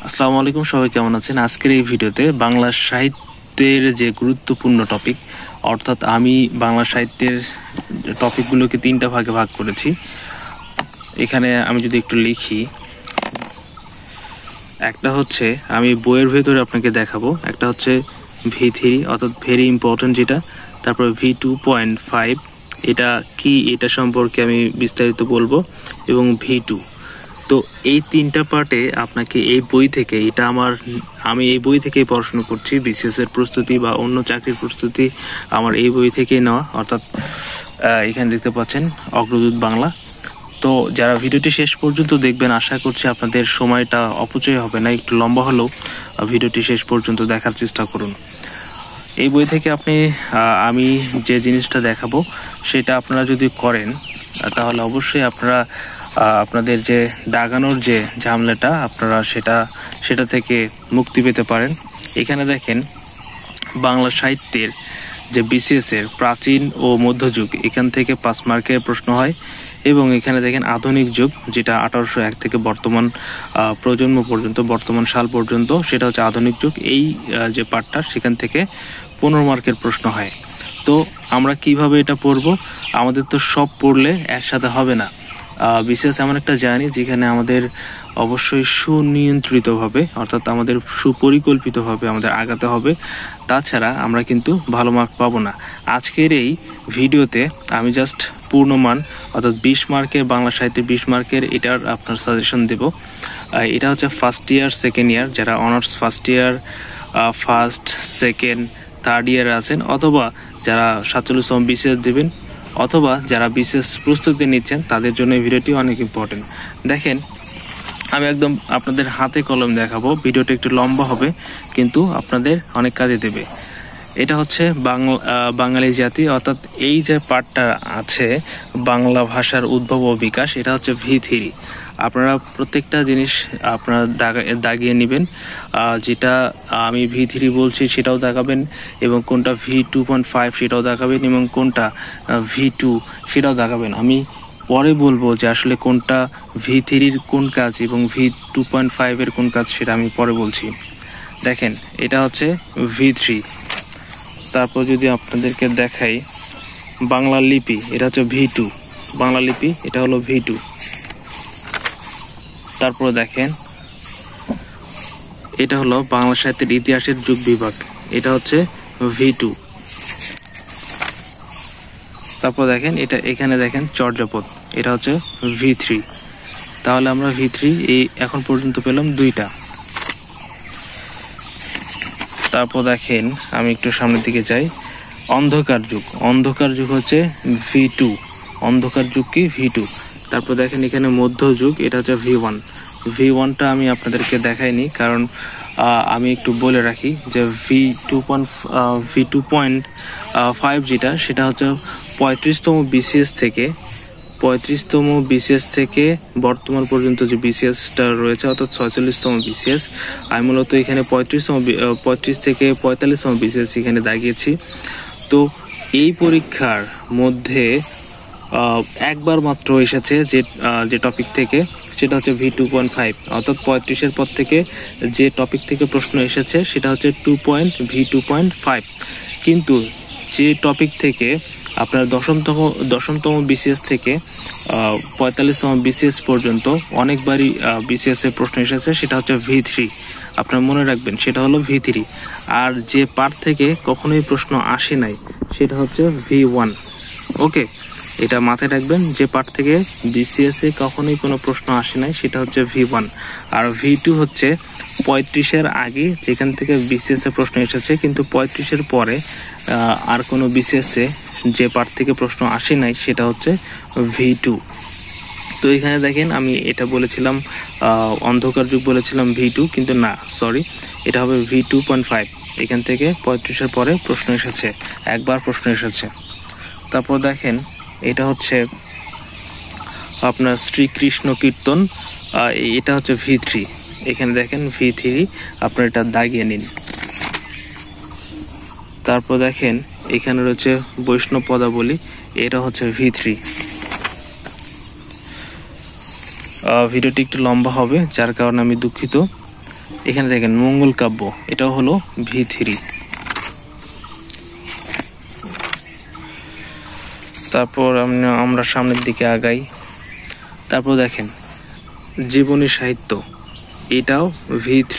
আসসালামু আলাইকুম, সবাই কেমন আছেন? আজকের এই ভিডিওতে বাংলা সাহিত্যের যে গুরুত্বপূর্ণ টপিক, অর্থাৎ আমি বাংলা সাহিত্যের টপিকগুলোকে তিনটা ভাগে ভাগ করেছি। এখানে আমি যদি একটু লিখি, একটা হচ্ছে আমি বইয়ের ভেতরে আপনাকে দেখাবো, একটা হচ্ছে V3 অর্থাৎ ভেরি ইম্পর্টেন্ট যেটা, তারপর V2.5 এটা কি, এটা সম্পর্কে আমি বিস্তারিত বলবো, এবং V2। তো এই তিনটা পার্টে আপনাকে এই বই থেকে, আমি এই বই থেকেই পড়াশোনা করছি। বিসিএস এর প্রস্তুতি বা অন্য চাকরির প্রস্তুতি আমার এই বই থেকেই নেওয়া, অর্থাৎ এখানে দেখতে পাচ্ছেন অগ্রদূত বাংলা। তো যারা ভিডিওটি শেষ পর্যন্ত দেখবেন, আশা করছি আপনাদের সময়টা অপচয় হবে না, একটু লম্বা হলেও ভিডিওটি শেষ পর্যন্ত দেখার চেষ্টা করুন। এই বই থেকে আমি যে জিনিসটা দেখাবো সেটা আপনারা যদি করেন, তাহলে অবশ্যই আপনাদের যে দাগানোর যে ঝামেলাটা, আপনারা সেটা থেকে মুক্তি পেতে পারেন। এখানে দেখেন বাংলা সাহিত্যের যে বিসিএস এর প্রাচীন ও মধ্যযুগ, এখান থেকে 5 মার্কের প্রশ্ন হয়, এবং এখানে দেখেন আধুনিক যুগ, যেটা 1801 থেকে বর্তমান প্রজন্ম পর্যন্ত, বর্তমান সাল পর্যন্ত, সেটা হচ্ছে আধুনিক যুগ। এই যে পার্টটা, সেখান থেকে 15 মার্কের প্রশ্ন হয়। তো আমরা কিভাবে এটা পড়বো? আমাদের তো সব পড়লে একসাথে হবে না। বিসিএস এমন একটা জার্নি যেখানে আমাদের অবশ্যই সুনিয়ন্ত্রিতভাবে, অর্থাৎ আমাদের সুপরিকল্পিতভাবে আমাদের আগাতে হবে, তাছাড়া আমরা কিন্তু ভালো মার্ক পাবো না। আজকের এই ভিডিওতে আমি জাস্ট পূর্ণমান, অর্থাৎ 20 মার্কের বাংলা সাহিত্যে 20 মার্কের এটার আপনার সাজেশন দেব। এটা হচ্ছে ফার্স্ট ইয়ার, সেকেন্ড ইয়ার, যারা honours first year, first, second, third ইয়ারে আছেন, অথবা যারা 47তম বিসিএস দেবেন, অথবা যারা বিসিএস প্রস্তুতি নিচ্ছেন, তাদের জন্য এই ভিডিওটি অনেক ইম্পর্টেন্ট। দেখেন, আমি একদম আপনাদের হাতে কলম দেখাবো। ভিডিওটা একটু লম্বা হবে, কিন্তু আপনাদের অনেক কাজে দেবে। এটা হচ্ছে বাঙালি জাতি, অর্থাৎ এই যে পার্টটা আছে বাংলা ভাষার উদ্ভব ও বিকাশ, এটা হচ্ছে V3। আপনারা প্রত্যেকটা জিনিস আপনারা দাগিয়ে নেবেন। যেটা আমি V3 বলছি সেটাও দেখাবেন, এবং কোনটা V2.5 সেটাও দেখাবেন, এবং কোনটা V2 সেটাও দেখাবেন। আমি পরে বলবো যে আসলে কোনটা V3-র কোন কাজ এবং V2.5 এর কোন কাজ, সেটা আমি পরে বলছি। দেখেন, এটা হচ্ছে V3। তারপর যদি আপনাদেরকে দেখাই বাংলা লিপি, এটা হচ্ছে V2। বাংলা লিপি, এটা হলো V2। তারপর দেখেন, এটা হলো বাংলা সাহিত্যের ইতিহাসের যুগ বিভাগ, এটা হচ্ছে V2। তারপর দেখেন, এখানে দেখেন চর্যাপদ, এটা হচ্ছে V3। তাহলে আমরা V3 এই এখন পর্যন্ত পেলাম 2টা। তারপর দেখেন, আমি একটু সামনের দিকে যাই, অন্ধকার যুগ। অন্ধকার যুগ হচ্ছে V2। অন্ধকার যুগ কি? V2। তারপর দেখেন এখানে মধ্যযুগ, এটা হচ্ছে V1। V1টা আমি আপনাদেরকে দেখাইনি, কারণ আমি একটু বলে রাখি যে V2.5 যেটা, সেটা হচ্ছে 35তম বিসিএস থেকে বর্তমান পর্যন্ত যে বিসিএসটা রয়েছে, অর্থাৎ 46তম বিসিএস। আমি মূলত এখানে 35 থেকে 45তম বিসিএস এখানে দাগিয়েছি। তো এই পরীক্ষার মধ্যে একবার মাত্র এসেছে যে টপিক থেকে, সেটা হচ্ছে V2.5, অর্থাৎ 35-এর পর থেকে যে টপিক থেকে প্রশ্ন এসেছে সেটা হচ্ছে V2.5। কিন্তু যে টপিক থেকে আপনার দশমতম বিসিএস থেকে 45তম বিসিএস পর্যন্ত অনেকবারই বিসিএস এর প্রশ্ন এসেছে, সেটা হচ্ছে V3। আপনারা মনে রাখবেন, সেটা হলো V3। আর যে পার্ট থেকে কখনোই প্রশ্ন আসে নাই, সেটা হচ্ছে V1। ওকে, এটা মাথায় রাখবেন, যে পার্ট থেকে বিসিএস এ কখনোই কোনো প্রশ্ন আসে নাই, সেটা হচ্ছে V1। আর V2 হচ্ছে 35-এর আগে যেখান থেকে বিসিএস এ প্রশ্ন এসেছে, কিন্তু 35-এর পরে আর কোনো বিসিএস এ যে পার্ট থেকে প্রশ্ন আসে নাই, সেটা হচ্ছে V2। তো এখানে দেখেন, আমি এটা বলেছিলাম অন্ধকার যুগ বলেছিলাম V2, কিন্তু না, সরি, এটা হবে V2.5। এখান থেকে 35-এর পরে প্রশ্ন এসেছে, একবার প্রশ্ন এসেছে। তারপর দেখেন, এটা হচ্ছে আপনার শ্রীকৃষ্ণ কীর্তন, এটা হচ্ছে V3। এখানে দেখেন V3, আপনার এটা দাগিয়ে নিন। তারপর দেখেন, এখানে রয়েছে বৈষ্ণব পদাবলী, এটা হচ্ছে V3। ভিডিওটি একটু লম্বা হবে, যার কারণে আমি দুঃখিত। এখানে দেখেন মঙ্গল কাব্য, এটাও হলো V3। তারপর আমরা সামনের দিকে আগাই। তারপর দেখেন জীবনী সাহিত্য, এটাও V3,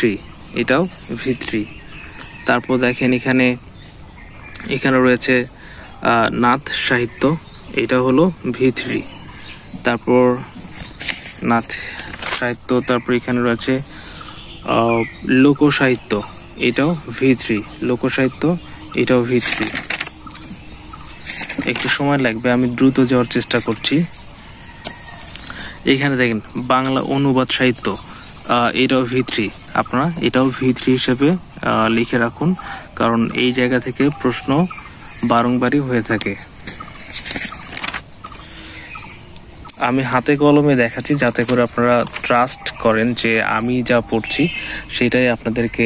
এটাও V3। তারপর দেখেন এখানে রয়েছে নাথ সাহিত্য, এটা হলো V3। তারপর নাথ সাহিত্য, তারপর এখানে রয়েছে লোক সাহিত্য, এটাও V3, লোক সাহিত্য এটাও V3। একটু সময় লাগবে, আমি দ্রুত যাওয়ার চেষ্টা করছি। এখানে দেখেন বাংলা অনুবাদ সাহিত্য, এটাও V3। আপনারা এটাও V3 হিসেবে লিখে রাখুন, কারণ এই জায়গা থেকে প্রশ্ন বারংবারই হয়ে থাকে। আমি হাতে কলমে দেখাচ্ছি যাতে করে আপনারা ট্রাস্ট করেন যে আমি যা পড়ছি সেটাই আপনাদেরকে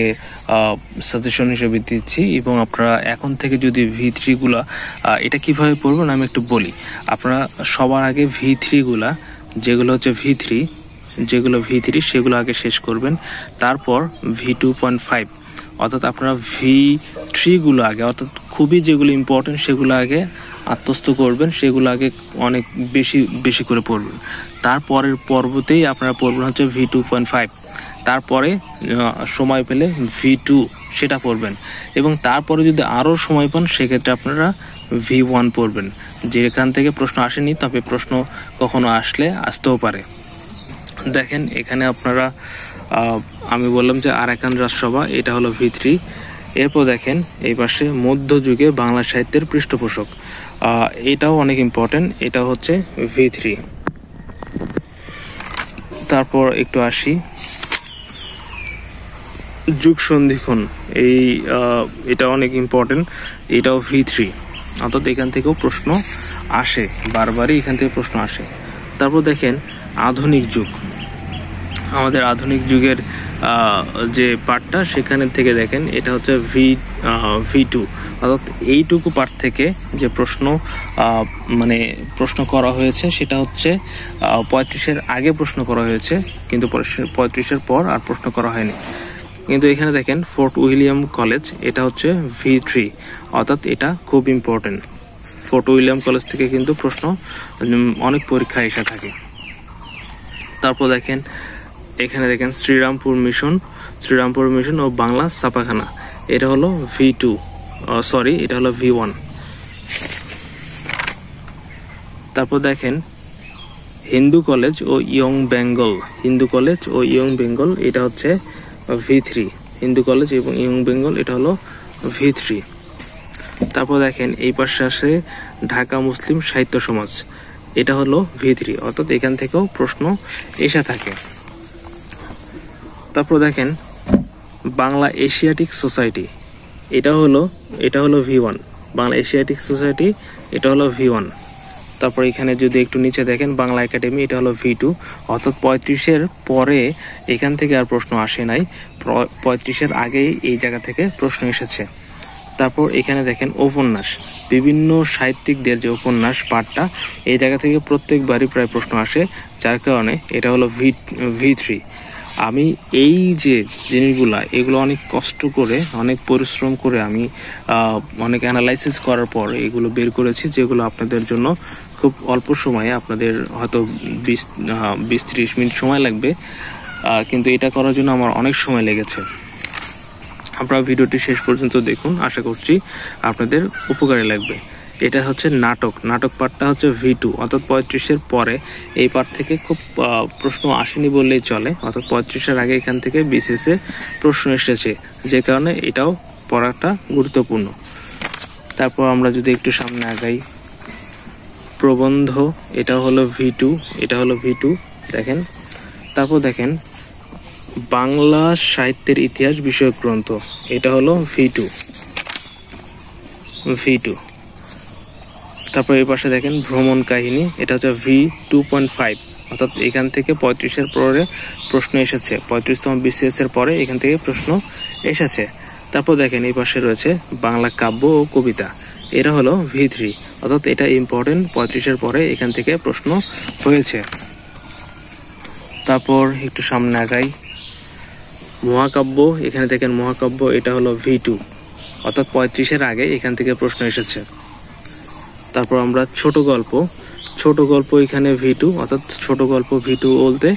সাজেশন হিসেবে দিচ্ছি। এবং আপনারা এখন থেকে যদি V3 গুলা এটা কিভাবে পড়বেন আমি একটু বলি। আপনারা সবার আগে V3 গুলা যেগুলো হচ্ছে V3 সেগুলো আগে শেষ করবেন, তারপর V2.5 অর্থাৎ আপনারা V3 গুলো আগে, অর্থাৎ খুবই যেগুলো ইম্পর্টেন্ট সেগুলো আগে আত্মস্থ করবেন, সেগুলো আগে অনেক বেশি করে পড়বেন। তারপরের পর্বতেই আপনারা পড়বেন হচ্ছে V2.5, তারপরে সময় পেলে V2 সেটা পড়বেন, এবং তারপরে যদি আরও সময় পান সেক্ষেত্রে আপনারা V1 পড়বেন। যেখান থেকে প্রশ্ন আসেনি, তবে প্রশ্ন কখনো আসতেও পারে। দেখেন এখানে আপনারা আমি বললাম যে আরাকান রাজসভা, এটা হলো V3। এরপর দেখেন এই পাশে মধ্যযুগে বাংলা সাহিত্যের পৃষ্ঠপোষক, এটাও অনেক ইম্পর্টেন্ট, এটা হচ্ছে V3। তারপর একটু আসি যুগ সন্ধিক্ষণ, এটা অনেক ইম্পর্টেন্ট, এটাও V3। অর্থাৎ এখান থেকেও প্রশ্ন আসে, বারবারই এখান থেকে প্রশ্ন আসে। তারপর দেখেন আধুনিক যুগ, আমাদের আধুনিক যুগের যে পার্টটা সেখানে থেকে দেখেন এটা হচ্ছে V2। অর্থাৎ এইটুকু পার্ট থেকে যে প্রশ্ন করা হয়েছে সেটা হচ্ছে 35-এর আগে প্রশ্ন করা হয়েছে, কিন্তু 35-এর পর আর প্রশ্ন করা হয়নি। কিন্তু এখানে দেখেন ফোর্ট উইলিয়াম কলেজ, এটা হচ্ছে V3, অর্থাৎ এটা খুব ইম্পর্টেন্ট। ফোর্ট উইলিয়াম কলেজ থেকে কিন্তু প্রশ্ন অনেক পরীক্ষায় এসে থাকে। তারপর দেখেন এখানে দেখেন শ্রীরামপুর মিশন ও বাংলা ছাপাখানা, এটা হলো এটা হলো V1। তারপর দেখেন হিন্দু কলেজ ও ইয়ং বেঙ্গল, এটা হচ্ছে V3, হিন্দু কলেজ এবং ইয়ং বেঙ্গল এটা হলো V3। তারপর দেখেন এই পাশে আসে ঢাকা মুসলিম সাহিত্য সমাজ, এটা হলো V3, অর্থাৎ এখান থেকেও প্রশ্ন এসে থাকে। তারপর দেখেন বাংলা এশিয়াটিক সোসাইটি, এটা হলো V1, বাংলা এশিয়াটিক সোসাইটি এটা হলো V1। তারপর এখানে যদি একটু নিচে দেখেন বাংলা একাডেমি, এটা হলো V2, অর্থাৎ 35-এর পরে এখান থেকে আর প্রশ্ন আসে নাই, 35-এর আগেই এই জায়গা থেকে প্রশ্ন এসেছে। তারপর এখানে দেখেন উপন্যাস, বিভিন্ন সাহিত্যিকদের যে উপন্যাস পাঠটা, এই জায়গা থেকে প্রত্যেকবারই প্রায় প্রশ্ন আসে, যার কারণে এটা হলো V3। আমি এই যে জিনিসগুলা এগুলো অনেক কষ্ট করে, অনেক পরিশ্রম করে আমি অনেক অ্যানালাইসিস করার পর এগুলো বের করেছি, যেগুলো আপনাদের জন্য খুব অল্প সময়ে, আপনাদের হয়তো 20-30 মিনিট সময় লাগবে, কিন্তু এটা করার জন্য আমার অনেক সময় লেগেছে। আপনারা ভিডিওটি শেষ পর্যন্ত দেখুন, আশা করছি আপনাদের উপকারে লাগবে। এটা হচ্ছে নাটক পার্টটা হচ্ছে V2, অর্থাৎ 35-এর পরে এই পার্ট থেকে খুব প্রশ্ন আসেনি বললেই চলে, অর্থাৎ 35-এর আগে এখান থেকে BCS এ প্রশ্ন এসেছে, যে কারণে এটাও পড়াটা গুরুত্বপূর্ণ। তারপর আমরা যদি একটু সামনে আগাই, প্রবন্ধ, এটা হলো V2 দেখেন। তারপর দেখেন বাংলা সাহিত্যের ইতিহাস বিষয়ক গ্রন্থ, এটা হলো V2। তারপর এই পাশে দেখেন ভ্রমণ কাহিনী, এটা হচ্ছে V2.5, অর্থাৎ এখান থেকে 35-এর পরে প্রশ্ন এসেছে, 35তম BCS এর পরে এখান থেকে প্রশ্ন এসেছে। তারপর দেখেন এই পাশে রয়েছে বাংলা কাব্য ও কবিতা, এটা হলো V3, অর্থাৎ এটা ইম্পর্টেন্ট, 35-এর পরে এখান থেকে প্রশ্ন হয়েছে। তারপর একটু সামনে আগাই, মহাকাব্য, এখানে দেখেন মহাকাব্য, এটা হলো V2, অর্থাৎ 35-এর আগে এখান থেকে প্রশ্ন এসেছে। তারপর আমরা ছোট গল্প এখানে V2, অর্থাৎ ছোট গল্প V2 বলতে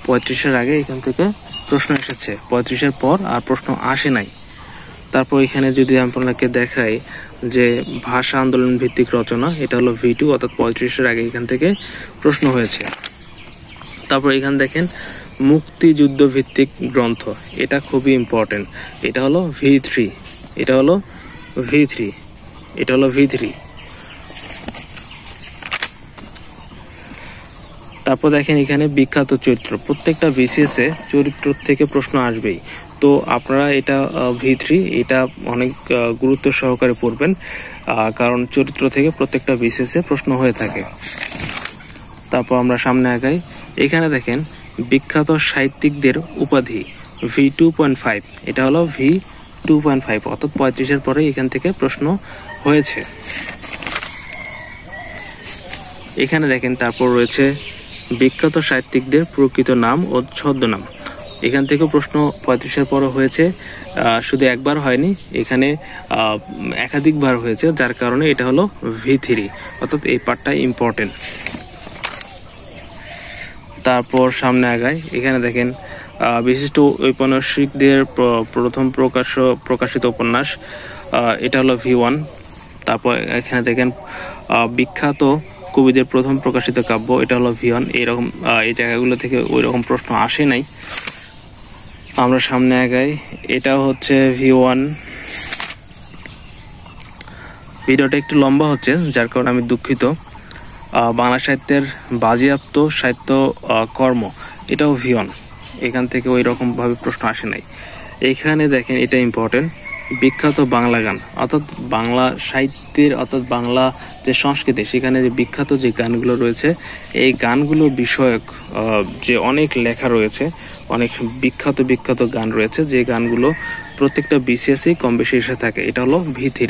35-এর আগে এখান থেকে প্রশ্ন এসেছে, 35-এর পর আর প্রশ্ন আসে নাই। তারপর এখানে যদি আপনাকে দেখাই যে ভাষা আন্দোলন ভিত্তিক রচনা, এটা হলো V2, অর্থাৎ 35-এর আগে এখান থেকে প্রশ্ন হয়েছে। তারপর এখানে দেখেন মুক্তিযুদ্ধ ভিত্তিক গ্রন্থ, এটা খুবই ইম্পর্টেন্ট, এটা হলো V3, এটা হলো V3। তারপর দেখেন এখানে বিখ্যাত চরিত্র, প্রত্যেকটা বিসিএস এ চরিত্র থেকে প্রশ্ন আসবেই, তো আপনারা এটা V3, এটা অনেক গুরুত্ব সহকারে পড়বেন, কারণ চরিত্র থেকে প্রত্যেকটা বিসিএস এ প্রশ্ন হয়ে থাকে। তারপর আমরা সামনে আগাই, এখানে দেখেন বিখ্যাত সাহিত্যিকদের উপাধি V2.5, এটা হলো V2.5, অর্থাৎ 35-এর পরে এখান থেকে প্রশ্ন হয়েছে। এখানে দেখেন তারপর রয়েছে বিখ্যাত সাহিত্যিকদের প্রকৃত নাম ও ছদ্মনাম, এখান থেকে প্রশ্ন 35-এর পরে হয়েছে, শুধু একবার হয়নি, এখানে একাধিকবার হয়েছে, যার কারণে এটা হলো V3, অর্থাৎ এই পার্টটা ইম্পর্টেন্ট। তারপর সামনে আগায়, এখানে দেখেন বিশিষ্ট ঔপন্যাসিকদের প্রথম প্রকাশিত উপন্যাস, এটা হলো V1। তারপর এখানে দেখেন বিখ্যাত কবিদের প্রথম প্রকাশিত কাব্য, এটা হলো V1। এরকম এই জায়গাগুলো থেকে ওই রকম প্রশ্ন আসে নাই। আমরা সামনে আগাই, এটা হচ্ছে V1। ভিডিওটা একটু লম্বা হচ্ছে, যার কারণে আমি দুঃখিত। বাংলা সাহিত্যের বাজেয়াপ্ত সাহিত্য কর্ম, এটাও V1, এখান থেকে ওই রকম ভাবে প্রশ্ন আসে নাই। এখানে দেখেন এটা ইম্পর্টেন্ট, বিখ্যাত বাংলা গান, অর্থাৎ বাংলা সাহিত্যের, অর্থাৎ বাংলা যে সংস্কৃতি, সেখানে যে বিখ্যাত যে গানগুলো রয়েছে, এই গানগুলো বিষয়ক যে অনেক লেখা রয়েছে, অনেক বিখ্যাত গান রয়েছে, যে গানগুলো প্রত্যেকটা বিসিএস কম বেশি এসে থাকে, এটা হলো V3।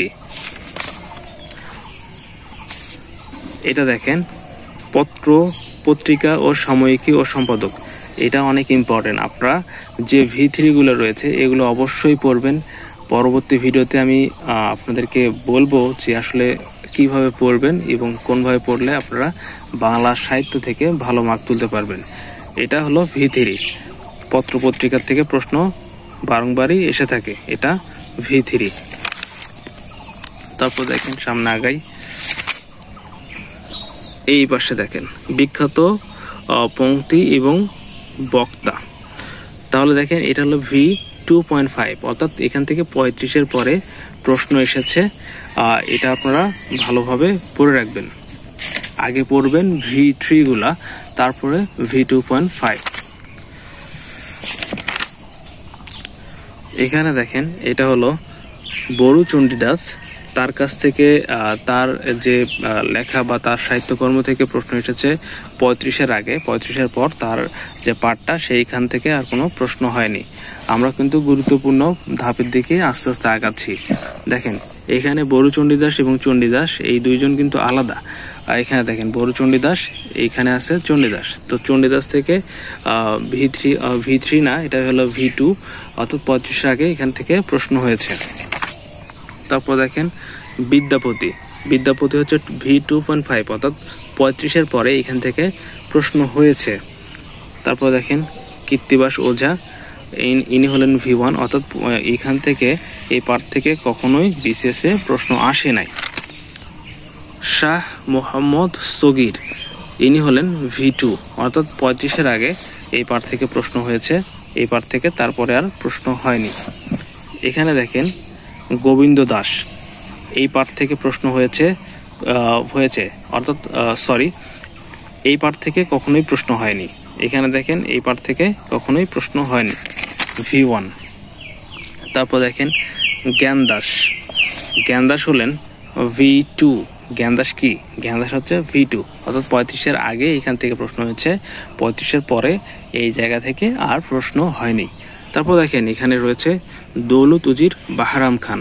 এটা দেখেন পত্র, পত্রিকা ও সাময়িকী ও সম্পাদক, এটা অনেক ইম্পর্টেন্ট। আপনারা যে V3 গুলো রয়েছে এগুলো অবশ্যই পড়বেন। পরবর্তী ভিডিওতে আমি আপনাদেরকে বলবো যে আসলে কিভাবে পড়বেন এবং কোনভাবে পড়লে আপনারা বাংলা সাহিত্য থেকে ভালো মার্ক তুলতে পারবেন। এটা হলো V3, পত্র পত্রিকার থেকে প্রশ্ন বারংবারই এসে থাকে, এটা V3। তারপর দেখেন সামনে আগাই, এই পাশে দেখেন বিখ্যাত পংক্তি এবং বক্তা, তাহলে দেখেন এটা হলো V2.5, অর্থাৎ এখান থেকে 35-এর পরে প্রশ্ন এসেছে। এটা আপনারা ভালোভাবে পড়ে রাখবেন, আগে পড়বেন V3 গুলা, তারপরে V2.5। এখানে দেখেন এটা হলো বড়ু চণ্ডীদাস, তার কাছ থেকে তার যে লেখা বা তার সাহিত্যকর্ম থেকে প্রশ্ন এসেছে 35-এর আগে, 35-এর পর তার যে পাঠটা, সেইখান থেকে আর কোনো প্রশ্ন হয়নি। আমরা কিন্তু গুরুত্বপূর্ণ ধাপের দিকে আস্তে আস্তে আগাচ্ছি। দেখেন এখানে বড়ু চণ্ডীদাস এবং চণ্ডীদাস, এই দুইজন কিন্তু আলাদা। এখানে দেখেন বড়ু চণ্ডীদাস, এইখানে আছে চণ্ডীদাস, তো চণ্ডীদাস থেকে V3 না, এটা হলো V2, অর্থাৎ 35-এর আগে এখান থেকে প্রশ্ন হয়েছে। তারপর দেখেন বিদ্যাপতি হচ্ছে V2.5, অর্থাৎ 35-এর পরে এখান থেকে প্রশ্ন হয়েছে। তারপর দেখেন কৃত্তিবাস ওঝা, ইনি হলেন V1, অর্থাৎ এখান থেকে এই পার্ট থেকে কখনোই বিসিএস এ প্রশ্ন আসে নাই। শাহ মোহাম্মদ সগীর, ইনি হলেন V2, অর্থাৎ 35-এর আগে এই পার্ট থেকে প্রশ্ন হয়েছে, এই পার্ট থেকে তারপরে আর প্রশ্ন হয়নি। এখানে দেখেন গোবিন্দ দাস, এই পার্ট থেকে প্রশ্ন হয়েছে, অর্থাৎ এই পার্ট থেকে কখনোই প্রশ্ন হয়নি। এখানে দেখেন এই পার্ট থেকে কখনোই প্রশ্ন হয়নি, V1। তারপর দেখেন জ্ঞানদাস হলেন V2। জ্ঞানদাস কি? জ্ঞানদাস হচ্ছে V2, অর্থাৎ 35-এর আগে এখান থেকে প্রশ্ন হয়েছে, 35-এর পরে এই জায়গা থেকে আর প্রশ্ন হয়নি। তারপর দেখেন এখানে রয়েছে দৌলত উজির বাহারাম খান,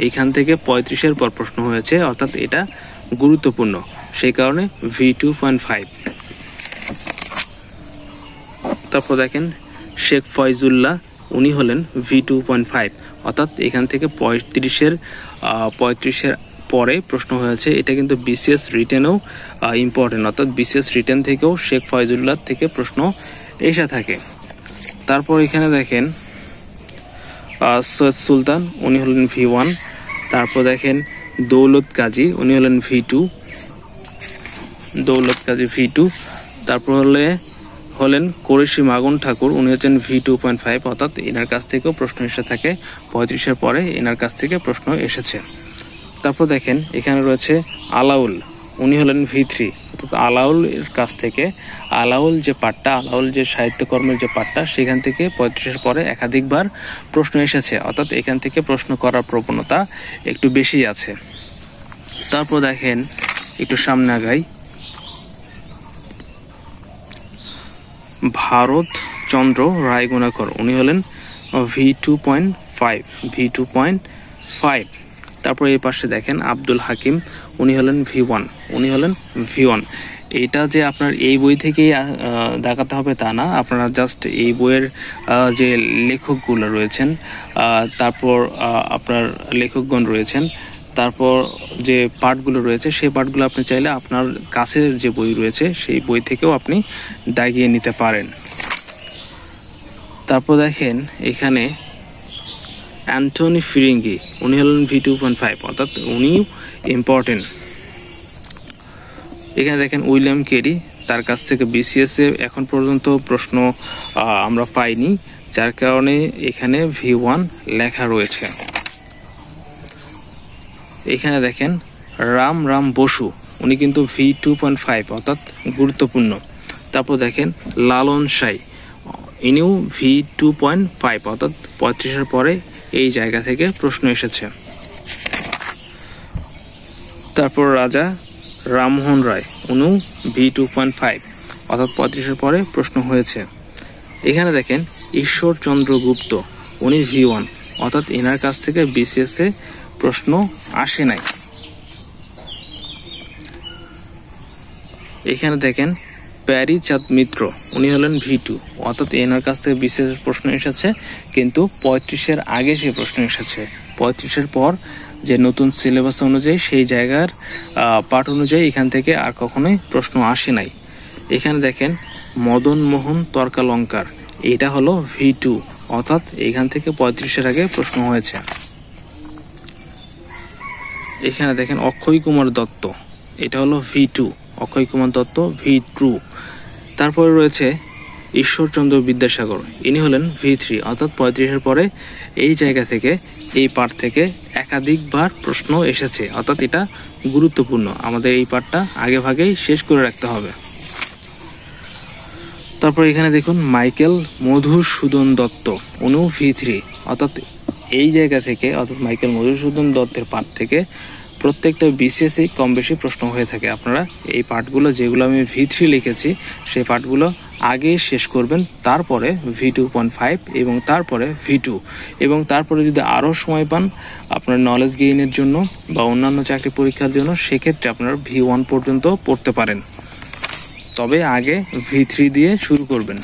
এইখান থেকে 35-এর পর প্রশ্ন হয়েছে, অর্থাৎ এটা গুরুত্বপূর্ণ, সেই কারণে V2.5। তারপর দেখেন শেখ ফয়জুল্লাহ, উনি হলেন V2.5, অর্থাৎ এখান থেকে 35-এর পরে প্রশ্ন হয়েছে। এটা কিন্তু বিসিএস রিটেনেও ইম্পর্টেন্ট, অর্থাৎ বিসিএস রিটেন থেকেও শেখ ফয়জুল্লাহ থেকে প্রশ্ন এসে থাকে। তারপর এখানে দেখেন সৈয়দ সুলতান, উনি হলেন V1। তারপর দেখেন দৌলত কাজী, উনি হলেন V2, দৌলত কাজী V2। তারপর হলেন কোরেশি মাগুন ঠাকুর, উনি হচ্ছেন V2.5, অর্থাৎ এনার কাছ থেকেও প্রশ্ন এসে থাকে। 35-এর পরে এনার কাছ থেকে প্রশ্ন এসেছে। তারপর দেখেন এখানে রয়েছে আলাউল, উনি হলেন V3, অর্থাৎ আলাউলের কাছ থেকে আলাউল যে পাঠটা, আলাউল যে সাহিত্যকর্মের যে পাঠটা, সেখান থেকে 35-এর পরে একাধিকবার প্রশ্ন এসেছে, অর্থাৎ এখান থেকে প্রশ্ন করার প্রবণতা একটু বেশি আছে। তারপর দেখেন একটু সামনে আগাই, ভারত চন্দ্র রায়গুণাকর, উনি হলেন V2.5। তারপর এই পাশে দেখেন আব্দুল হাকিম, উনি হলেন V1। এটা যে আপনার এই বই থেকেই দেখাতে হবে তা না, আপনারা জাস্ট এই বইয়ের যে লেখকগুলো রয়েছেন, তারপর আপনার লেখকগণ রয়েছেন, তারপর যে পাঠগুলো রয়েছে, সেই পাঠগুলো আপনি চাইলে আপনার কাছের যে বই রয়েছে সেই বই থেকেও আপনি দাগিয়ে নিতে পারেন। তারপর দেখেন এখানে অ্যান্টনি ফিরিঙ্গি, উনি হলেন V2.5, অর্থাৎ উনিও ইম্পর্টেন্ট। এখানে দেখেন উইলিয়াম কেরি, তার কাছ থেকে বিসিএস এ এখন পর্যন্ত প্রশ্ন আমরা পাইনি, যার কারণে এখানে V1 লেখা রয়েছে। এখানে দেখেন রাম বসু, উনি কিন্তু V2.5, অর্থাৎ গুরুত্বপূর্ণ। তারপর দেখেন লালন সাই, ইনিও V2.5, অর্থাৎ 35-এর পরে এই জায়গা থেকে প্রশ্ন এসেছে। তারপর রাজা রামমোহন রায়, উনিও V2.5, অর্থাৎ 35-এর পরে প্রশ্ন হয়েছে। এখানে দেখেন ঈশ্বরচন্দ্র গুপ্ত, উনি V1, অর্থাৎ এনার কাছ থেকে বিসিএস এ প্রশ্ন আসে নাই। এখানে দেখেন প্যারি চাঁদ মিত্র, উনি হলেন V2, অর্থাৎ এনার কাছ থেকে বিসিএস এর প্রশ্ন এসেছে, কিন্তু 35-এর আগে সেই প্রশ্ন এসেছে। 35-এর পর যে নতুন সিলেবাস অনুযায়ী সেই জায়গার পাঠ অনুযায়ী এখান থেকে আর কখনোই প্রশ্ন আসে নাই। এখানে দেখেন মদন মোহন তর্কালঙ্কার, এটা হলো V2, অর্থাৎ এখান থেকে 35-এর আগে প্রশ্ন হয়েছে। এখানে দেখেন অক্ষয় কুমার দত্ত, এটা হলো V2, অক্ষয় কুমার দত্ত V2। তারপরে রয়েছে ঈশ্বরচন্দ্র বিদ্যাসাগর, ইনি হলেন V3, অর্থাৎ 35-এর পরে এই জায়গা থেকে, এই পাঠ থেকে একাধিকবার প্রশ্ন এসেছে, অর্থাৎ এটা গুরুত্বপূর্ণ, আমাদের এই পাঠটা আগে ভাগেই শেষ করে রাখতে হবে। তারপর এখানে দেখুন মাইকেল মধুসূদন দত্ত, উনিও V3, অর্থাৎ এই জায়গা থেকে, অর্থাৎ মাইকেল মধুসূদন দত্তের পাঠ থেকে প্রত্যেকটা বিসিএস কম বেশি প্রশ্ন হয়ে থাকে। আপনারা এই পাঠগুলো যেগুলো আমি V3 লিখেছি সেই পাঠগুলো আগে শেষ করবেন, তারপরে V2.5 এবং তারপরে V2, এবং তারপরে যদি আরও সময় পান আপনার নলেজ গেইনের জন্য বা অন্যান্য চাকরি পরীক্ষার জন্য, সেক্ষেত্রে আপনারা V1 পর্যন্ত পড়তে পারেন, তবে আগে V3 দিয়ে শুরু করবেন।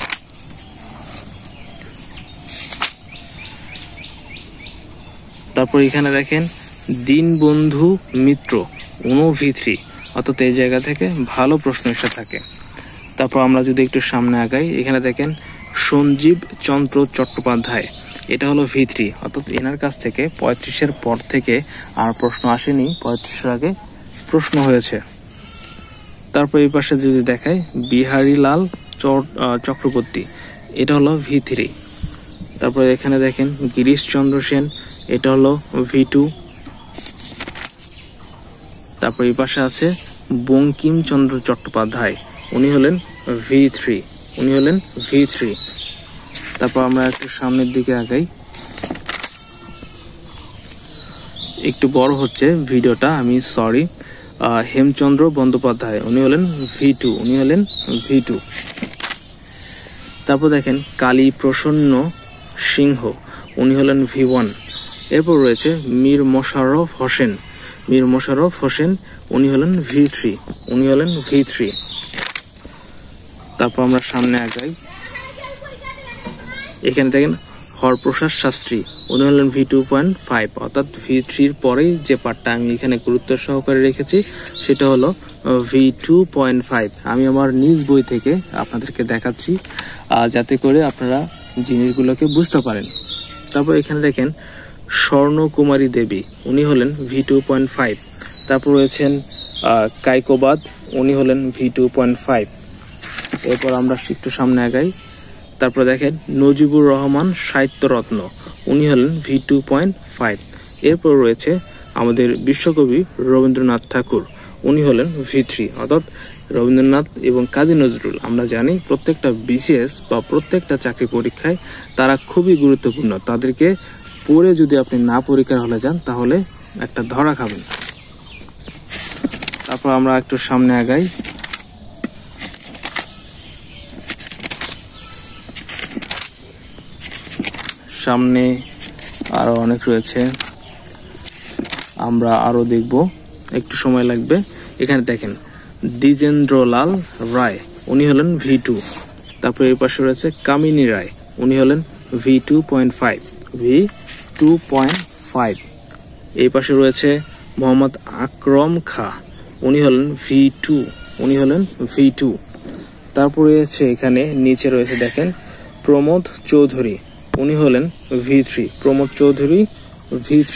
তারপর এখানে দেখেন দীনবন্ধু মিত্র, উনিও V3, অর্থাৎ এই জায়গা থেকে ভালো প্রশ্ন এসে থাকে। তারপর আমরা যদি একটু সামনে আগাই, এখানে দেখেন সঞ্জীব চন্দ্র চট্টোপাধ্যায়, এটা হলো V3, অর্থাৎ এনার কাছ থেকে 35-এর পর থেকে আর প্রশ্ন আসেনি, 35-এর আগে প্রশ্ন হয়েছে। তারপর এই পাশে যদি দেখাই বিহারীলাল চক্রবর্তী, এটা হলো V3। তারপর এখানে দেখেন গিরিশচন্দ্র সেন, এটা হলো V2। তারপর এই পাশে আছে বঙ্কিমচন্দ্র চট্টোপাধ্যায়, উনি হলেন V3। তারপর আমরা একটু সামনের দিকে আগাই, একটু বড় হচ্ছে ভিডিওটা, আমি সরি। হেমচন্দ্র বন্দ্যোপাধ্যায়, উনি হলেন V2। তারপর দেখেন কালী প্রসন্ন সিংহ, উনি হলেন V1। এরপর রয়েছে মীর মোশাররফ হোসেন, উনি হলেন V3। তারপর আমরা সামনে আগাই, এখানে দেখেন হরপ্রসাদ শাস্ত্রী, উনি হলেন V2.5, অর্থাৎ V3-র পরেই যে পার্টটা আমি এখানে গুরুত্ব সহকারে রেখেছি সেটা হলো V2.5। আমি আমার নিজ বই থেকে আপনাদেরকে দেখাচ্ছি যাতে করে আপনারা জিনিসগুলোকে বুঝতে পারেন। তারপর এখানে দেখেন স্বর্ণকুমারী দেবী, উনি হলেন V2.5। তারপর রয়েছেন কাইকোবাদ, উনি হলেন V2.5। এরপর আমরা একটু সামনে আগাই। তারপর দেখেন নজিবুর রহমান সাহিত্যরত্ন, উনি হলেন V2.5। এরপর রয়েছে আমাদের বিশ্বকবি রবীন্দ্রনাথ ঠাকুর, উনি হলেন V3। অর্থাৎ রবীন্দ্রনাথ এবং কাজী নজরুল আমরা জানি প্রত্যেকটা বিসিএস বা প্রত্যেকটা চাকরি পরীক্ষায় তারা খুবই গুরুত্বপূর্ণ। তাদেরকে পড়ে যদি আপনি না পরীক্ষার হলে যান তাহলে একটা ধরা খাবেন। তারপর আমরা একটু সামনে আগাই। সামনে আরো অনেক রয়েছে, আমরা আরো দেখব, একটু সময় লাগবে। এখানে দেখেন দ্বিজেন্দ্রলাল রায়, উনি হলেন V2। তারপর এর পাশে রয়েছে কামিনী রায়, উনি হলেন V2.5। এই পাশে রয়েছে মোহাম্মদ আকরম খা, উনি হলেন V2। তারপর রয়েছে এখানে নিচে রয়েছে দেখেন প্রমোদ চৌধুরী, উনি হলেন V3। প্রমোদ চৌধুরী V3।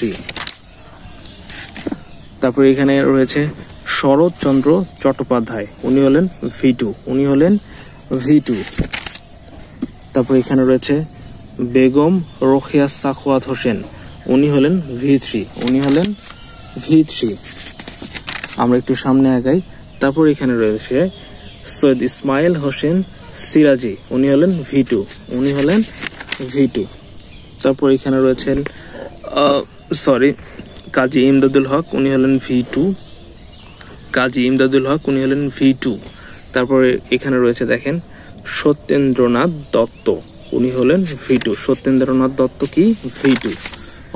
তারপর এখানে রয়েছে শরৎচন্দ্র চট্টোপাধ্যায়, উনি হলেন V2। তারপর এখানে রয়েছে বেগম রোকেয়া সাখাওয়াত হোসেন, উনি হলেন V3। আমরা একটু সামনে আগাই। তারপর এখানে রয়েছে সৈয়দ ইসমাইল হোসেন সিরাজি, উনি হলেন V2। তারপর এখানে রয়েছেন কাজী ইমদাদুল হক, উনি হলেন V2। তারপরে এখানে রয়েছে দেখেন সত্যেন্দ্রনাথ দত্ত, উনি হলেন V2। সত্যেন্দ্রনাথ দত্ত কি V2।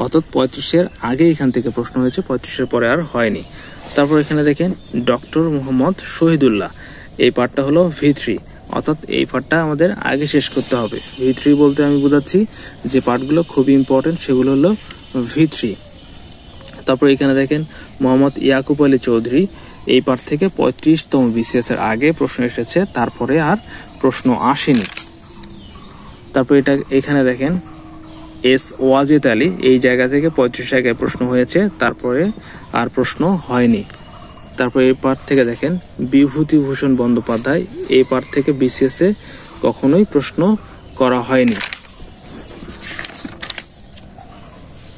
অর্থাৎ 35-এর আগে এখান থেকে প্রশ্ন হয়েছে, 35-এর পরে আর হয়নি। তারপর এখানে দেখেন ডক্টর মোহাম্মদ শহীদুল্লাহ, এই পার্টটা হলো V3। অর্থাৎ এই পার্টটা আমাদের আগে শেষ করতে হবে। V3 বলতে আমি বোঝাচ্ছি যে পার্টগুলো খুবই ইম্পর্টেন্ট সেগুলো হলো V3। তারপর এখানে দেখেন মোহাম্মদ ইয়াকুব আলী চৌধুরী, এই পার্ট থেকে 35তম বিসিএস এর আগে প্রশ্ন এসেছে, তারপরে আর প্রশ্ন আসেনি। তারপর এখানে দেখেন এস ওয়াজেদ আলী, এই জায়গা থেকে 35 আগে প্রশ্ন হয়েছে, তারপরে আর প্রশ্ন হয়নি। তারপর এই পার্ট থেকে দেখেন বিভূতিভূষণ বন্দ্যোপাধ্যায়, এই পার্ট থেকে বিসিএস এ কখনোই প্রশ্ন করা হয়নি।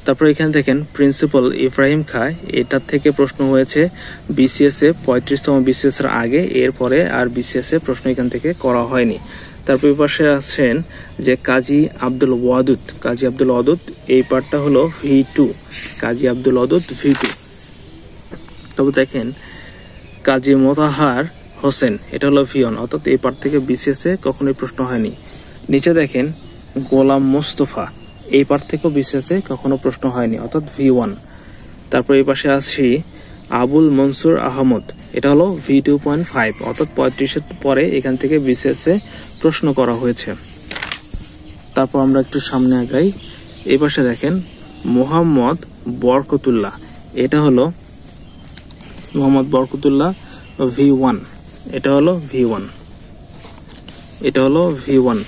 তারপর এখানে দেখেন প্রিন্সিপাল ইব্রাহিম খাঁ, এটার থেকে প্রশ্ন হয়েছে বিসিএস এ 35তম বিসিএস এর আগে, এরপরে আর বিসিএস এ প্রশ্ন এখান থেকে করা হয়নি। তারপর এই পাশে আছেন যে কাজী আব্দুল ওয়াদুদ, এই পার্টটা হলো V2। V2। তবে দেখেন কাজী মোতাহার হোসেন, এটা হলো V1। অর্থাৎ এই পার্ট থেকে বিসিএস এ কখনোই প্রশ্ন হয়নি। নিচে দেখেন গোলাম মোস্তফা, এই পার্ট থেকেও বিসিএস এ কখনো প্রশ্ন হয়নি, অর্থাৎ V1। তারপর এই পাশে আসি আবুল মনসুর আহমদ, এটা হলো V2.5। অর্থাৎ 35-এর পরে এখান থেকে বিসিএস এ প্রশ্ন করা হয়েছে। তারপর আমরা একটু সামনে আগাই। এই পাশে দেখেন মোহাম্মদ বরকতুল্লাহ, এটা হলো V1। এটা হলো V1।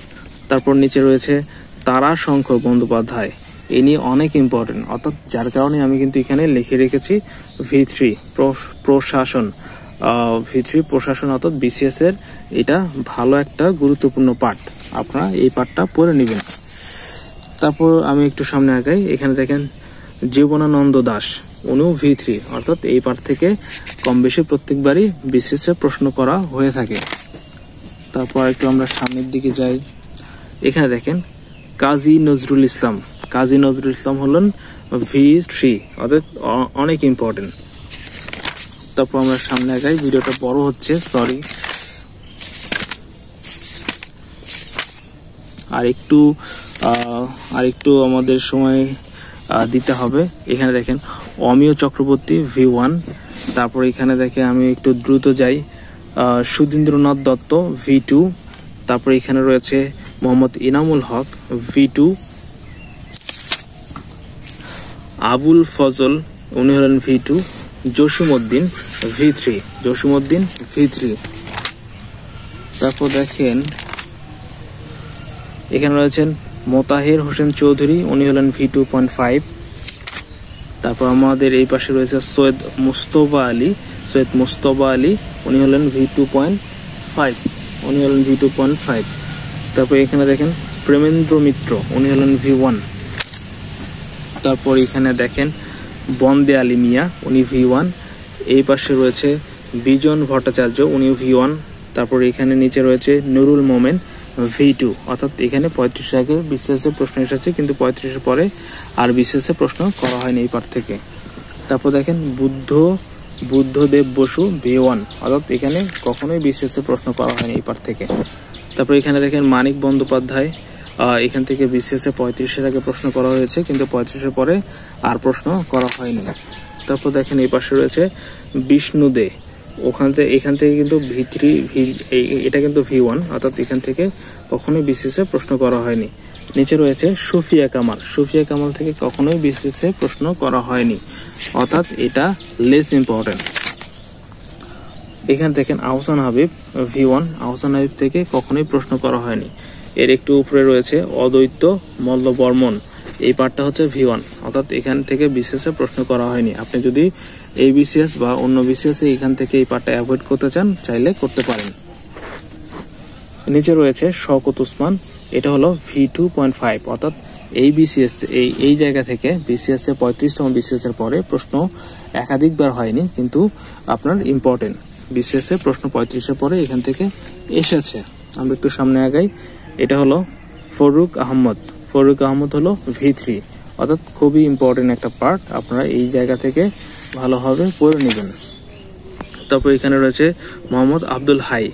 তারপর নিচে রয়েছে তারাশঙ্কর বন্দ্যোপাধ্যায়, ইনি অনেক ইম্পর্টেন্ট, অর্থাৎ যার কারণে আমি কিন্তু এখানে লিখে রেখেছি V3 প্রশাসন। অর্থাৎ বিসিএস এর এটা ভালো একটা গুরুত্বপূর্ণ পার্ট, আপনারা এই পার্টটা পড়ে নেবেন। তারপর আমি একটু সামনে আগাই। এখানে দেখেন জীবনানন্দ দাস, উনিও V3। অর্থাৎ এই পার্ট থেকে কম বেশি প্রত্যেকবারই বিসিএস এ প্রশ্ন করা হয়ে থাকে। তারপর একটু আমরা সামনের দিকে যাই। এখানে দেখেন কাজী নজরুল ইসলাম হলেন V3। অর্থাৎ অনেক ইম্পর্টেন্ট। তারপর আমরা সামনে আগাই, ভিডিওটা বড় হচ্ছে, সরি। আর একটু আমাদের সময় দিতে হবে। এখানে দেখেন অমিয় চক্রবর্তী V1। তারপর এখানে দেখে আমি একটু দ্রুত যাই, সুধীন্দ্রনাথ দত্ত V2। তারপর এখানে রয়েছে মোহাম্মদ ইনামুল হক V2। আবুল ফজল উনি হলেন V2, জসিমউদ্দিন V3, তারপর দেখেন এখানে রয়েছেন মোতাহের হোসেন চৌধুরী, উনি হলেন V2.5। তারপর আমাদের এই পাশে রয়েছে সৈয়দ মুস্তফা আলী, উনি হলেন V2.5। তারপর এখানে দেখেন প্রেমেন্দ্র মিত্র, উনি হলেন V1। তারপর এখানে দেখেন বন্দে আলী মিয়া, উনি V1। এই পাশে রয়েছে বিজন ভট্টাচার্য, উনি V1। তারপর এখানে নিচে রয়েছে নুরুল মোমেন V2, অর্থাৎ এখানে 35 আগে বিসিএস এর প্রশ্ন এসেছে, কিন্তু 35 পরে আর বিসিএস এর প্রশ্ন করা হয়নি এই পার থেকে। তারপর দেখেন বুদ্ধদেব বসু V1, অর্থাৎ এখানে কখনোই বিসিএস এর প্রশ্ন করা হয়নি এই পার থেকে। তারপর এখানে দেখেন মানিক বন্দ্যোপাধ্যায়, এখান থেকে বিসিএস এ 35 আগে প্রশ্ন করা হয়েছে, কিন্তু 35 পরে আর প্রশ্ন করা হয়নি। তারপর দেখেন এই পাশে রয়েছে বিষ্ণু দে, এখান থেকে কিন্তু এটা কিন্তু V1, অর্থাৎ এখান থেকে কখনোই বিসিএস এ প্রশ্ন করা হয়নি। নিচে রয়েছে সুফিয়া কামাল থেকে কখনোই বিসিএস এ প্রশ্ন করা হয়নি, অর্থাৎ এটা লেস ইম্পর্টেন্ট। এখান থেকে আহসান হাবিব V1, আহসান হাবিব থেকে কখনোই প্রশ্ন করা হয়নি। এর একটু উপরে রয়েছে অদ্বৈত মল্ল বর্মন, এই পার্টটা হচ্ছে V1, অর্থাৎ এখান থেকে বিসিএস এ প্রশ্ন করা হয়নি। আপনি যদি এই বিসিএস বা অন্য বিসিএস এ এখান থেকে এই পার্টটা অ্যাভয়েড করতে চান, চাইলে করতে পারেন। নিচে রয়েছে শওকত উসমান, এটা হলো V2.5, অর্থাৎ এই বিসিএস এই জায়গা থেকে বিসিএস এ 35তম বিসিএস এর পরে প্রশ্ন একাধিকবার হয়নি, কিন্তু আপনার ইম্পর্টেন্ট বিসিএস এ প্রশ্ন 35 পরে এখান থেকে এসেছে। আমরা একটু সামনে আগাই। এটা হলো ফরুক আহমদ হলো V3, অর্থাৎ খুবই ইম্পর্টেন্ট একটা পার্ট, আপনারা এই জায়গা থেকে ভালোভাবে পড়ে নেবেন। তারপর এখানে রয়েছে মোহাম্মদ আব্দুল হাই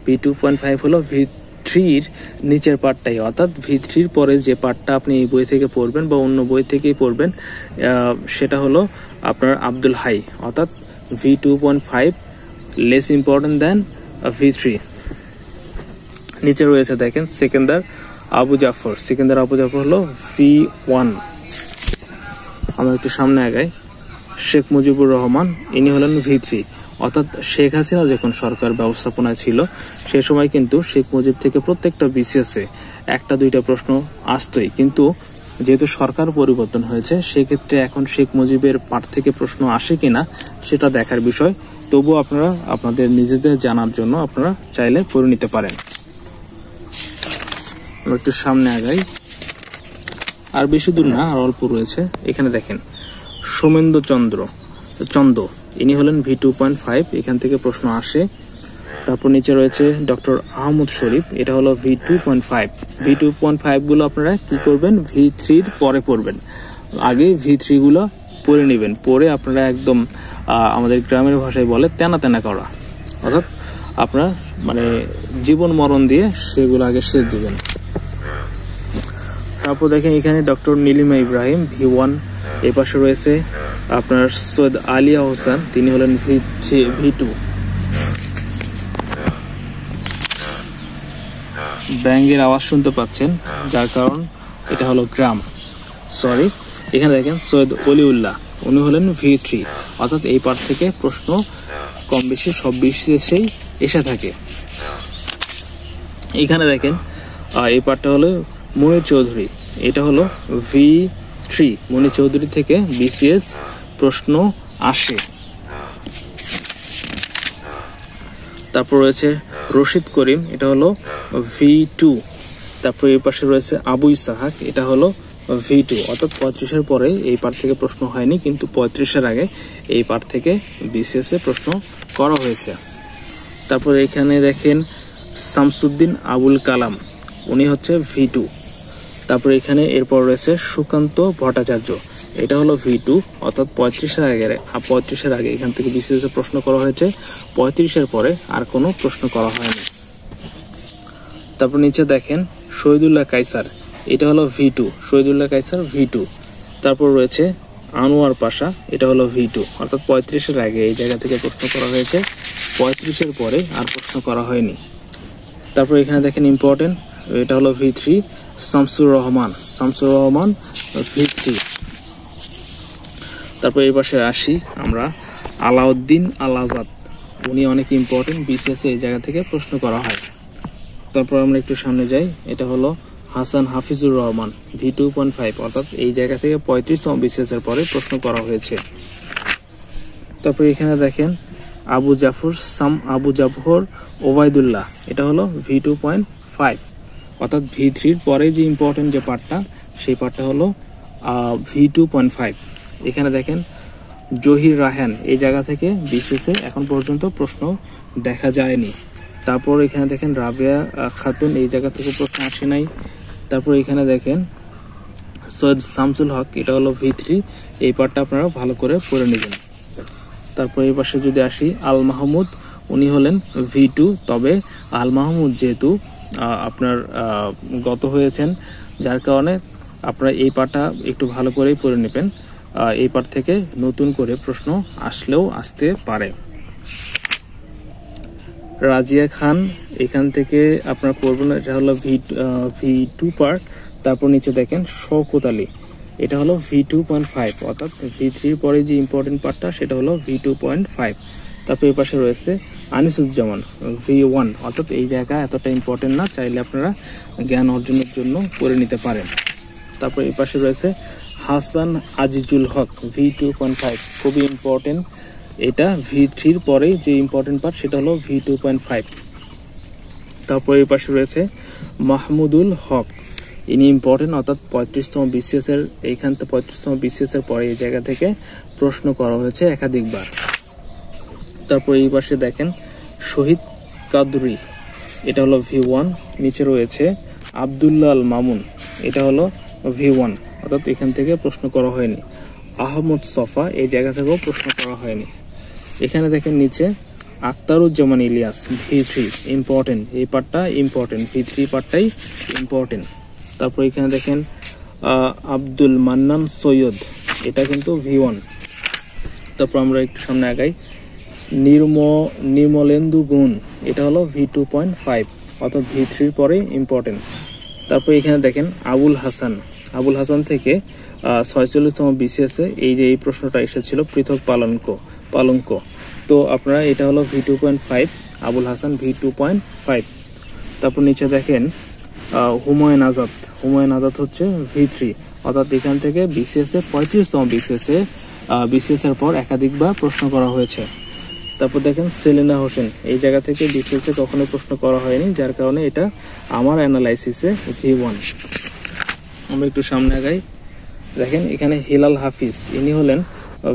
V2.5 হলো V3-র নিচের পার্টটাই, অর্থাৎ V3-র পরে যে পার্টটা আপনি এই বই থেকে পড়বেন বা অন্য বই থেকেই পড়বেন, সেটা হলো আপনার আব্দুল হাই, অর্থাৎ V2.5 লেস ইম্পর্টেন্ট দেন V3। নিচে রয়েছে দেখেন সিকান্দার আবু জাফর হলো V1। আমরা একটু সামনে আগাই। শেখ মুজিবুর রহমান, ইনি হলেন V3, অর্থাৎ শেখ হাসিনা যখন সরকার ব্যবস্থাপনায় ছিল সে সময় কিন্তু শেখ মুজিব থেকে প্রত্যেকটা বিসিএস এ 1-2টা প্রশ্ন আসতোই, কিন্তু যেহেতু সরকার পরিবর্তন হয়েছে সেক্ষেত্রে এখন শেখ মুজিবের পাঠ থেকে প্রশ্ন আসে কিনা সেটা দেখার বিষয়। তবু আপনারা আপনাদের নিজেদের জানার জন্য আপনারা চাইলে পড়ে নিতে পারেন। একটু সামনে আগাই, আর বেশি দূর না, আর অল্প রয়েছে। এখানে দেখেন সোমেন্দ্র চন্দ, ইনি হলেন V2.5, এখান থেকে প্রশ্ন আসে। তারপর নিচে রয়েছে ডক্টর আহমদ শরীফ, এটা হলো V2.5 গুলো আপনারা কি করবেন, V3-র পরে পড়বেন, আগে V3 গুলো পড়ে নেবেন, পড়ে আপনারা একদম আমাদের গ্রামের ভাষায় বলে তেনা করা, অর্থাৎ আপনারা মানে জীবন মরণ দিয়ে সেগুলো আগে শেষ দিবেন। তারপর দেখেন এখানে ডক্টর নীলিমা ইব্রাহিম V1, এই পাশে রয়েছে আপনার সৈয়দ আলিয়া হোসেন, তিনি হলেন V2। ব্যাঙ্গের আওয়াজ শুনতে পাচ্ছেন, যার কারণ এটা হলো গ্রাম, সরি। এখানে দেখেন সৈয়দ অলিউল্লাহ, উনি হলেন V3, অর্থাৎ এই পার্ট থেকে প্রশ্ন কম বেশি সব বিশেষেই এসে থাকে। এখানে দেখেন এই পার্টটা হলো মনির চৌধুরী, এটা হলো V3, মনির চৌধুরী থেকে বিসিএস প্রশ্ন আসে। তারপর রয়েছে রশিদ করিম, এটা হলো V2। তারপর এই পাশে রয়েছে আবু ইসাহাক, এটা হলো V2, অর্থাৎ 35-এর পরে এই পার্ট থেকে প্রশ্ন হয়নি, কিন্তু 35-এর আগে এই পার্ট থেকে বিসিএস এ প্রশ্ন করা হয়েছে। তারপর এখানে দেখেন শামসুদ্দিন আবুল কালাম, উনি হচ্ছে V2। তারপর এখানে এরপর রয়েছে সুকান্ত ভট্টাচার্য, এটা হলো V2, অর্থাৎ 35-এর আগে এখান থেকে বিসিএস এ প্রশ্ন করা হয়েছে, 35-এর পরে আর কোনো প্রশ্ন করা হয়নি। তারপর নিচে দেখেন শহীদুল্লাহ কায়সার, এটা হলো V2, শহীদুল্লাহ কায়সার V2। তারপর রয়েছে আনোয়ার পাশা, এটা হলো V2, অর্থাৎ 35-এর আগে এই জায়গা থেকে প্রশ্ন করা হয়েছে, 35-এর পরে আর প্রশ্ন করা হয়নি। তারপর এখানে দেখেন ইম্পর্টেন্ট, এটা হলো V3, শামসুর রহমান V3। তারপর এই পাশে আসি আমরা, আলাউদ্দিন আল আজাদ, উনি অনেক ইম্পর্টেন্ট, বিসিএস এই জায়গা থেকে প্রশ্ন করা হয়। তারপর আমরা একটু সামনে যাই, এটা হলো হাসান হাফিজুর রহমান V2.5, অর্থাৎ এই জায়গা থেকে 35তম বিসিএস এর পরে প্রশ্ন করা হয়েছে। তারপর এখানে দেখেন আবু জাফর ওবায়দুল্লাহ, এটা হলো V2.5, অর্থাৎ V3-র পরে যে ইম্পর্টেন্ট যে পার্টটা, সেই পার্টটা হলো V2.5। এখানে দেখেন জহির রায়হান, এই জায়গা থেকে বিসিএস-এ এখন পর্যন্ত প্রশ্ন দেখা যায়নি। তারপর এখানে দেখেন রাবেয়া খাতুন, এই জায়গা থেকে প্রশ্ন আসে নাই। তারপর এখানে দেখেন সৈয়দ শামসুল হক, এটা হলো V3, এই পার্টটা আপনারা ভালো করে পড়ে নেবেন। তারপর এই পাশে যদি আসি, আল মাহমুদ, উনি হলেন V2, তবে আল মাহমুদ যেহেতু আপনার গত হয়েছেন, যার কারণে আপনারা এই পার্টটা একটু ভালো করেই পড়ে নেবেন। এই পার্ট থেকে নতুন করে প্রশ্ন আসলেও আসতে পারে। রাজিয়া খান, এখান থেকে আপনারা পড়বেন, এটা হলো V2 পার্ট। তারপর নিচে দেখেন শওকত আলী, এটা হলো V2.5, অর্থাৎ V3-র পরে যে ইম্পর্টেন্ট পার্টটা সেটা হলো V2.5। তারপর এই পাশে রয়েছে আনিসুজ্জামান V1, অর্থাৎ এই জায়গা এতটা ইম্পর্টেন্ট না, চাইলে আপনারা জ্ঞান অর্জনের জন্য পড়ে নিতে পারেন। তারপর এই পাশে রয়েছে হাসান আজিজুল হক V2.5, খুবই ইম্পর্টেন্ট, এটা V3-র পরে যে ইম্পর্টেন্ট পার্ট সেটা হলো V2.5। তারপর এই পাশে রয়েছে মাহমুদুল হক, ইনি ইম্পর্টেন্ট, অর্থাৎ 35তম বিসিএস এর, এইখান থেকে 35তম বিসিএস এর পরে এই জায়গা থেকে প্রশ্ন করা হয়েছে একাধিকবার। তারপর এই পাশে দেখেন শহীদ কাদরি, এটা হলো V1। নিচে রয়েছে আব্দুল্লাহ আল মামুন, এটা হলো V1, অর্থাৎ এখান থেকে প্রশ্ন করা হয়নি। আহমদ সফা, এই জায়গা থেকেও প্রশ্ন করা হয়নি। এখানে দেখেন নিচে আখতারুজ্জামান ইলিয়াস V3, ইম্পর্টেন্ট, এই পার্টটা ইম্পর্টেন্ট, V3 পার্টটাই ইম্পর্টেন্ট। তারপর এখানে দেখেন আব্দুল মান্নান সৈয়দ, এটা কিন্তু V1। তারপর আমরা একটু সামনে আগাই, নির্মলেন্দু গুণ, এটা হলো V2.5, অর্থাৎ V3-র পরে ইম্পর্টেন্ট। তারপর এখানে দেখেন আবুল হাসান থেকে 46তম বিসিএস-এ এই যে এই প্রশ্নটা এসেছিল, পৃথক পালঙ্ক, তো আপনারা এটা হলো V2.5, আবুল হাসান V2.5। তারপর নিচে দেখেন হুমায়ুন আজাদ হচ্ছে V3, অর্থাৎ এখান থেকে বিসিএস-এ 35তম বিসিএস এর পর একাধিকবার প্রশ্ন করা হয়েছে। তারপর দেখেন সেলিনা হোসেন, এই জায়গা থেকে বিসিএস-এ কখনো প্রশ্ন করা হয়নি, যার কারণে এটা আমার অ্যানালাইসিসে V1। আমরা একটু সামনে আগাই, দেখেন এখানে হিলাল হাফিজ, ইনি হলেন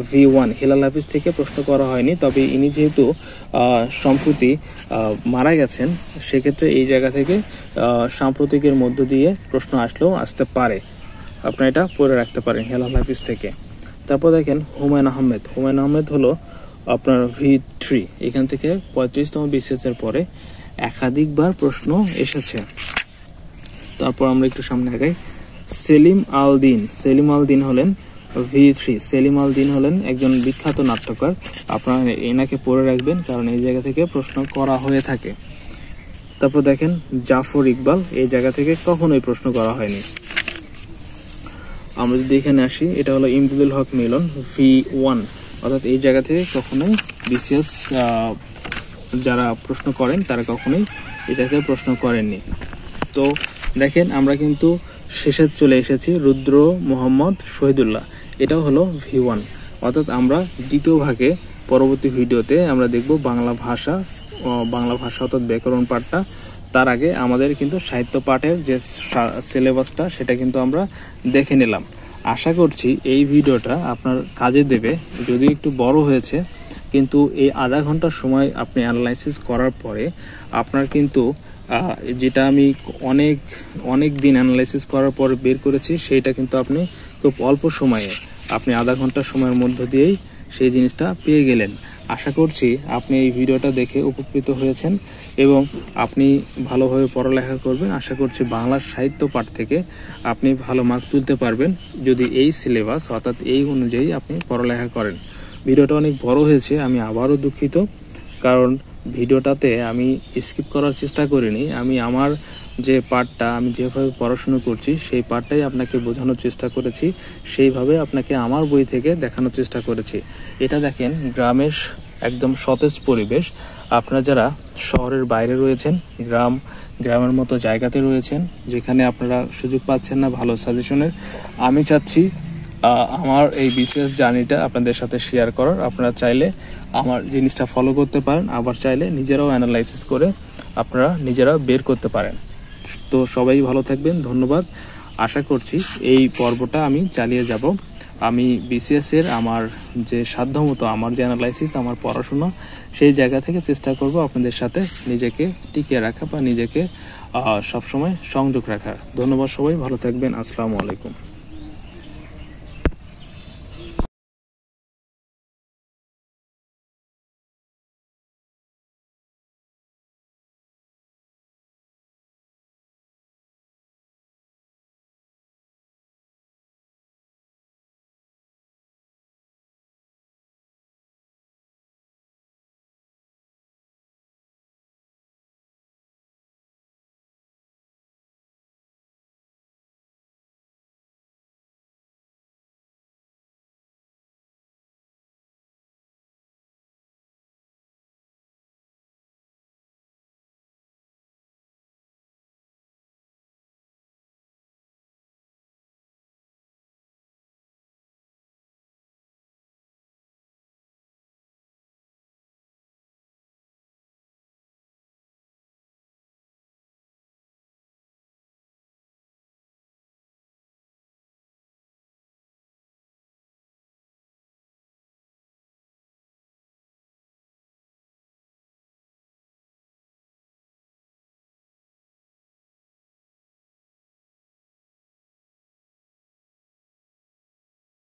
V1, হিলাল হাফিজ থেকে প্রশ্ন করা হয়নি, তবে ইনি যেহেতু সম্প্রতি মারা গেছেন, সেক্ষেত্রে এই জায়গা থেকে সাম্প্রতিকের মধ্য দিয়ে প্রশ্ন আসলেও আসতে পারে, আপনারা এটা পড়ে রাখতে পারেন হিলাল হাফিজ থেকে। তারপর দেখেন হুমায়ুন আহমেদ হলো আপনার V3, এখান থেকে 35তম বিসিএস এর পরে একাধিকবার প্রশ্ন এসেছে। তারপর আমরা একটু সামনে আগাই, সেলিম আল দিন হলেন V3, সেলিম আল দিন হলেন একজন বিখ্যাত নাট্যকার, আপনারা এনাকে পড়ে রাখবেন, কারণ এই জায়গা থেকে প্রশ্ন করা হয়ে থাকে। তারপর দেখেন জাফর ইকবাল, এই জায়গা থেকে কখনোই প্রশ্ন করা হয়নি। আমরা যদি এখানে আসি, এটা হলো ইমদাদুল হক মিলন V1, অর্থাৎ এই জায়গা থেকে কখনোই বিসিএস যারা প্রশ্ন করেন তারা কখনোই এটাকে প্রশ্ন করেননি। তো দেখেন আমরা কিন্তু শেষে চলে এসেছি, রুদ্র মোহাম্মদ শহীদুল্লাহ, এটাও হলো V1, অর্থাৎ আমরা দ্বিতীয় ভাগে পরবর্তী ভিডিওতে আমরা দেখব বাংলা ভাষা অর্থাৎ ব্যাকরণ পাঠটা। তার আগে আমাদের কিন্তু সাহিত্য পাঠের যে সিলেবাসটা সেটা কিন্তু আমরা দেখে নিলাম। আশা করছি এই ভিডিওটা আপনার কাজে দেবে, যদি একটু বড় হয়েছে, কিন্তু এই আধা ঘন্টার সময় আপনি অ্যানালাইসিস করার পরে আপনার কিন্তু যেটা আমি অনেক দিন অ্যানালাইসিস করার পর বের করেছি, সেইটা কিন্তু আপনি খুব অল্প সময়ে, আপনি আধা ঘন্টার সময়ের মধ্য দিয়েই সেই জিনিসটা পেয়ে গেলেন। আশা করছি আপনি এই ভিডিওটা দেখে উপকৃত হয়েছেন এবং আপনি ভালোভাবে পড়ালেখা করবেন। আশা করছি বাংলা সাহিত্য পাঠ থেকে আপনি ভালো মার্ক তুলতে পারবেন, যদি এই সিলেবাস অর্থাৎ এই অনুযায়ী আপনি পড়ালেখা করেন। ভিডিওটা অনেক বড় হয়েছে, আমি আবারও দুঃখিত, কারণ ভিডিওটাতে আমি স্কিপ করার চেষ্টা করিনি, আমি আমার যে পার্টটা আমি যেভাবে পড়াশুনো করছি সেই পার্টটাই আপনাকে বোঝানোর চেষ্টা করেছি, সেইভাবে আপনাকে আমার বই থেকে দেখানোর চেষ্টা করেছি। এটা দেখেন গ্রামের একদম সতেজ পরিবেশ। আপনারা যারা শহরের বাইরে রয়েছেন, গ্রামের মতো জায়গাতে রয়েছেন, যেখানে আপনারা সুযোগ পাচ্ছেন না ভালো সাজেশনের, আমি চাচ্ছি আমার এই বিসিএস জার্নিটা আপনাদের সাথে শেয়ার করার। আপনারা চাইলে আমার জিনিসটা ফলো করতে পারেন, আবার চাইলে নিজেরাও অ্যানালাইসিস করে আপনারা নিজেরা বের করতে পারেন। তো সবাই ভালো থাকবেন, ধন্যবাদ। আশা করছি এই পর্বটা আমি চালিয়ে যাব। আমি বিসিএস এর আমার যে সাধ্যমতো আমার যে অ্যানালাইসিস, আমার পড়াশোনা, সেই জায়গা থেকে চেষ্টা করব আপনাদের সাথে নিজেকে টিকিয়ে রাখা বা নিজেকে সবসময় সংযোগ রাখার। ধন্যবাদ, সবাই ভালো থাকবেন। আসসালামু আলাইকুম।